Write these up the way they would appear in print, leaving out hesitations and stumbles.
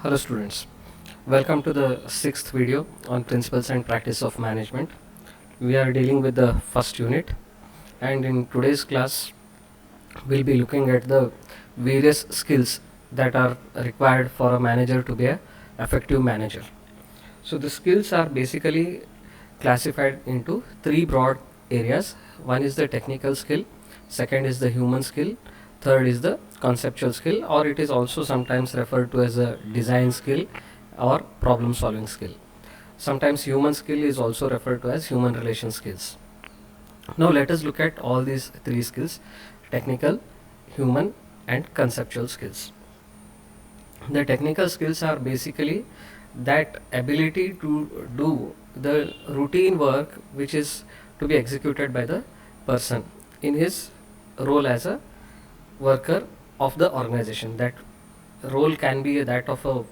Hello students, welcome to the sixth video on principles and practice of management. We are dealing with the first unit, and in today's class we'll be looking at the various skills that are required for a manager to be an effective manager. So the skills are basically classified into three broad areas. One is the technical skill, second is the human skill, third is the conceptual skill, or it is also sometimes referred to as a design skill or problem solving skill. Sometimes human skill is also referred to as human relation skills. Now let us look at all these three skills: technical, human and conceptual skills. The technical skills are basically that ability to do the routine work which is to be executed by the person in his role as a worker of the organization. That role can be that of a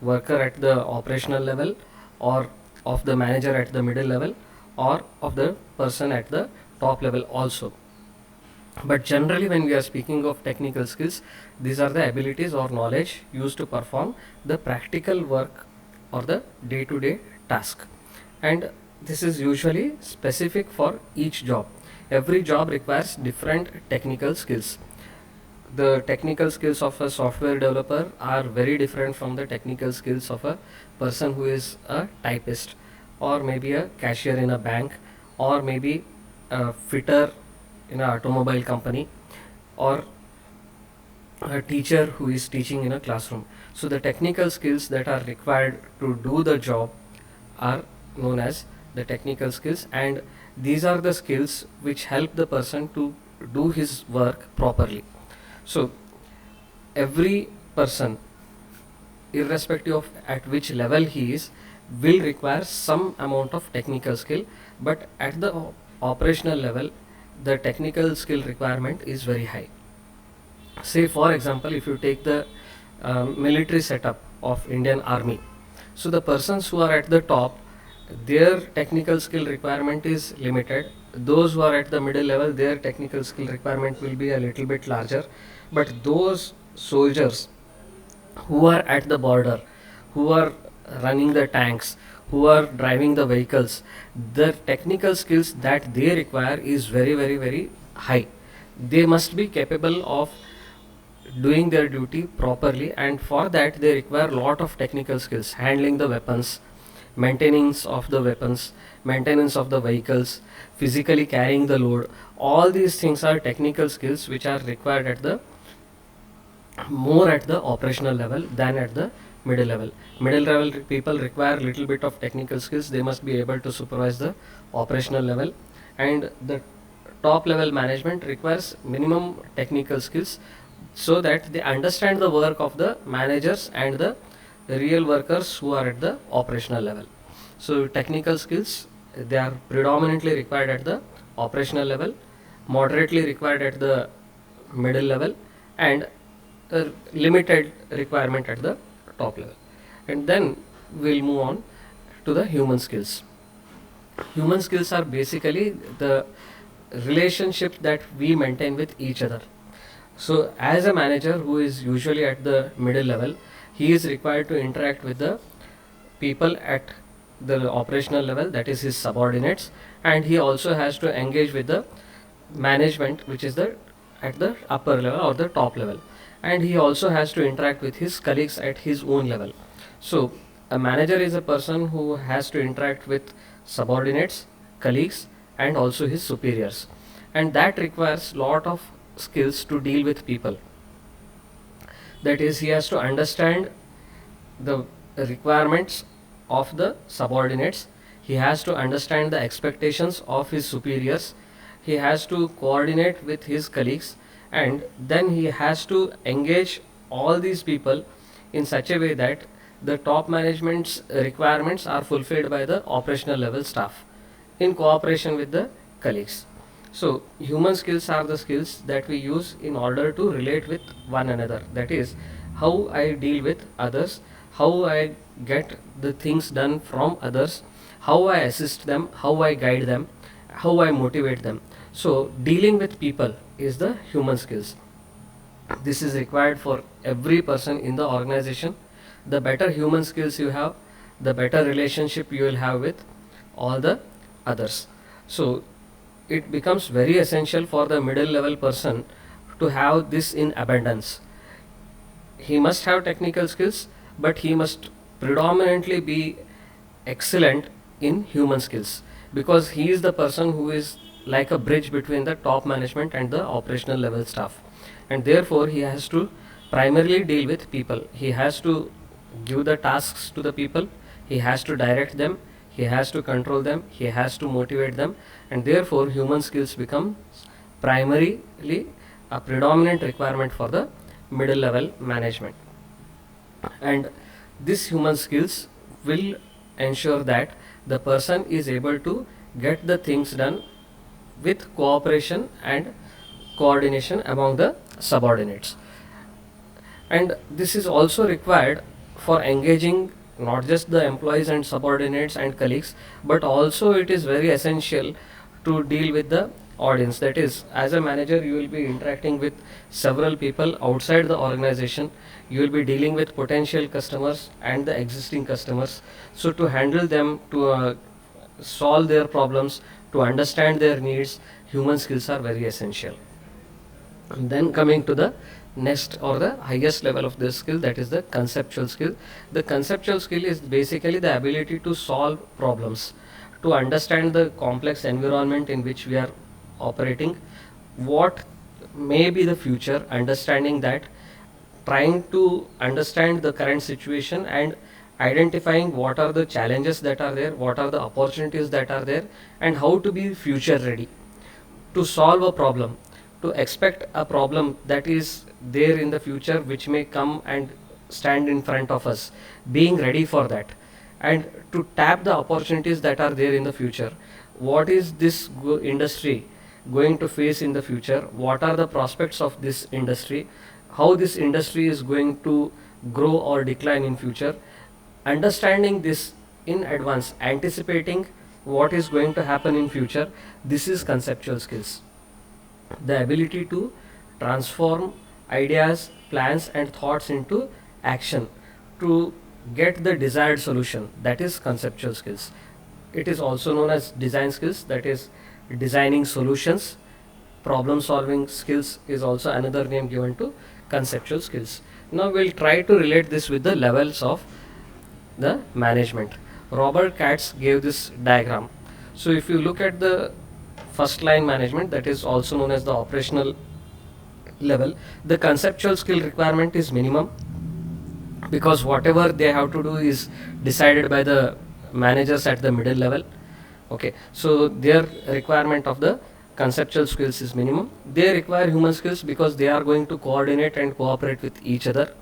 worker at the operational level, or of the manager at the middle level, or of the person at the top level also. But generally, when we are speaking of technical skills, these are the abilities or knowledge used to perform the practical work or the day-to-day task. And this is usually specific for each job. Every job requires different technical skills. The technical skills of a software developer are very different from the technical skills of a person who is a typist, or maybe a cashier in a bank, or maybe a fitter in an automobile company, or a teacher who is teaching in a classroom. So the technical skills that are required to do the job are known as the technical skills, and these are the skills which help the person to do his work properly. So every person, irrespective of at which level he is, will require some amount of technical skill, but at the operational level the technical skill requirement is very high. Say for example, if you take the military setup of Indian Army, so the persons who are at the top, their technical skill requirement is limited. Those who are at the middle level, their technical skill requirement will be a little bit larger. But those soldiers who are at the border, who are running the tanks, who are driving the vehicles, the technical skills that they require is very high. They must be capable of doing their duty properly, and for that they require lot of technical skills: handling the weapons, maintenance of the weapons, maintenance of the vehicles, physically carrying the load. All these things are technical skills which are required at the more at the operational level than at the middle level. Middle level people require little bit of technical skills. They must be able to supervise the operational level, and the top level management requires minimum technical skills so that they understand the work of the managers and the real workers who are at the operational level. So technical skills, they are predominantly required at the operational level, moderately required at the middle level, and a limited requirement at the top level. And then we'll move on to the human skills. Human skills are basically the relationship that we maintain with each other. So as a manager who is usually at the middle level, he is required to interact with the people at the operational level, that is his subordinates, and he also has to engage with the management, which is the at the upper level or the top level, and he also has to interact with his colleagues at his own level. So a manager is a person who has to interact with subordinates, colleagues, and also his superiors, and that requires lot of skills to deal with people. That is, he has to understand the requirements of the subordinates, he has to understand the expectations of his superiors, he has to coordinate with his colleagues, and then he has to engage all these people in such a way that the top management's requirements are fulfilled by the operational level staff in cooperation with the colleagues. So human skills are the skills that we use in order to relate with one another. That is, how I deal with others, how I get the things done from others, how I assist them, how I guide them, how I motivate them. So dealing with people is the human skills. This is required for every person in the organization. The better human skills you have, the better relationship you will have with all the others. So it becomes very essential for the middle level person to have this in abundance. He must have technical skills, but he must predominantly be excellent in human skills, because he is the person who is like a bridge between the top management and the operational level staff, and therefore he has to primarily deal with people. He has to give the tasks to the people, he has to direct them, he has to control them, he has to motivate them, and therefore human skills become primarily a predominant requirement for the middle level management. And this human skills will ensure that the person is able to get the things done with cooperation and coordination among the subordinates. And this is also required for engaging not just the employees and subordinates and colleagues, but also it is very essential to deal with the audience. That is, as a manager you will be interacting with several people outside the organization, you will be dealing with potential customers and the existing customers. So to handle them, to solve their problems, to understand their needs, human skills are very essential. And then coming to the next or the highest level of this skill, that is the conceptual skill. The conceptual skill is basically the ability to solve problems, to understand the complex environment in which we are operating, what may be the future, understanding that, trying to understand the current situation and identifying what are the challenges that are there, what are the opportunities that are there, and how to be future ready to solve a problem, to expect a problem that is there in the future which may come and stand in front of us, being ready for that, and to tap the opportunities that are there in the future. What is this industry going to face in the future? What are the prospects of this industry? How this industry is going to grow or decline in future? Understanding this in advance, anticipating what is going to happen in future, this is conceptual skills. The ability to transform ideas, plans and thoughts into action to get the desired solution, that is conceptual skills. It is also known as design skills, that is designing solutions. Problem solving skills is also another name given to conceptual skills. Now we'll try to relate this with the levels of the management. Robert Katz gave this diagram. So if you look at the first line management, that is also known as the operational level, the conceptual skill requirement is minimum, because whatever they have to do is decided by the managers at the middle level. Okay, so their requirement of the conceptual skills is minimum. They require human skills because they are going to coordinate and cooperate with each other,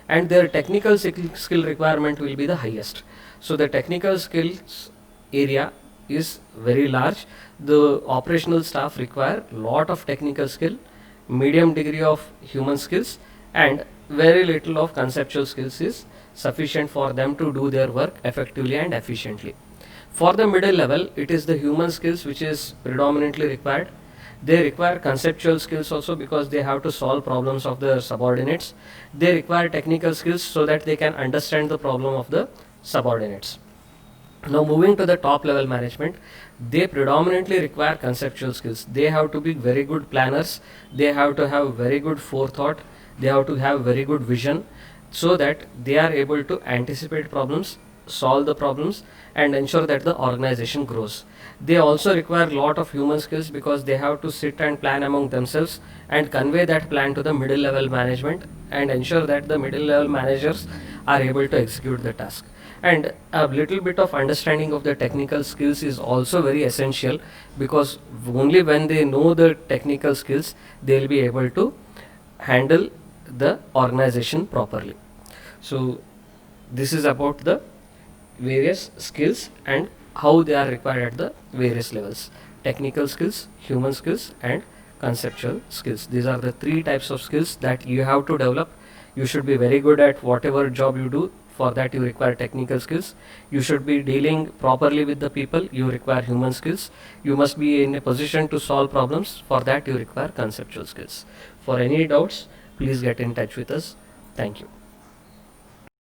and their technical skill requirement will be the highest. So the technical skills area is very large. The operational staff require lot of technical skill, medium degree of human skills, and very little of conceptual skills is sufficient for them to do their work effectively and efficiently. For the middle level, it is the human skills which is predominantly required. They require conceptual skills also because they have to solve problems of the subordinates. They require technical skills so that they can understand the problem of the subordinates. Now moving to the top level management, they predominantly require conceptual skills. They have to be very good planners, they have to have very good forethought, they have to have very good vision, so that they are able to anticipate problems, solve the problems and ensure that the organization grows. They also require a lot of human skills because they have to sit and plan among themselves and convey that plan to the middle level management and ensure that the middle level managers are able to execute the task. And a little bit of understanding of the technical skills is also very essential, because only when they know the technical skills they will be able to handle the organization properly. So this is about the various skills and how they are required at the various levels: technical skills, human skills and conceptual skills. These are the three types of skills that you have to develop. You should be very good at whatever job you do. For that you require technical skills. You should be dealing properly with the people. You require human skills. You must be in a position to solve problems. For that you require conceptual skills. For any doubts, please get in touch with us. Thank you.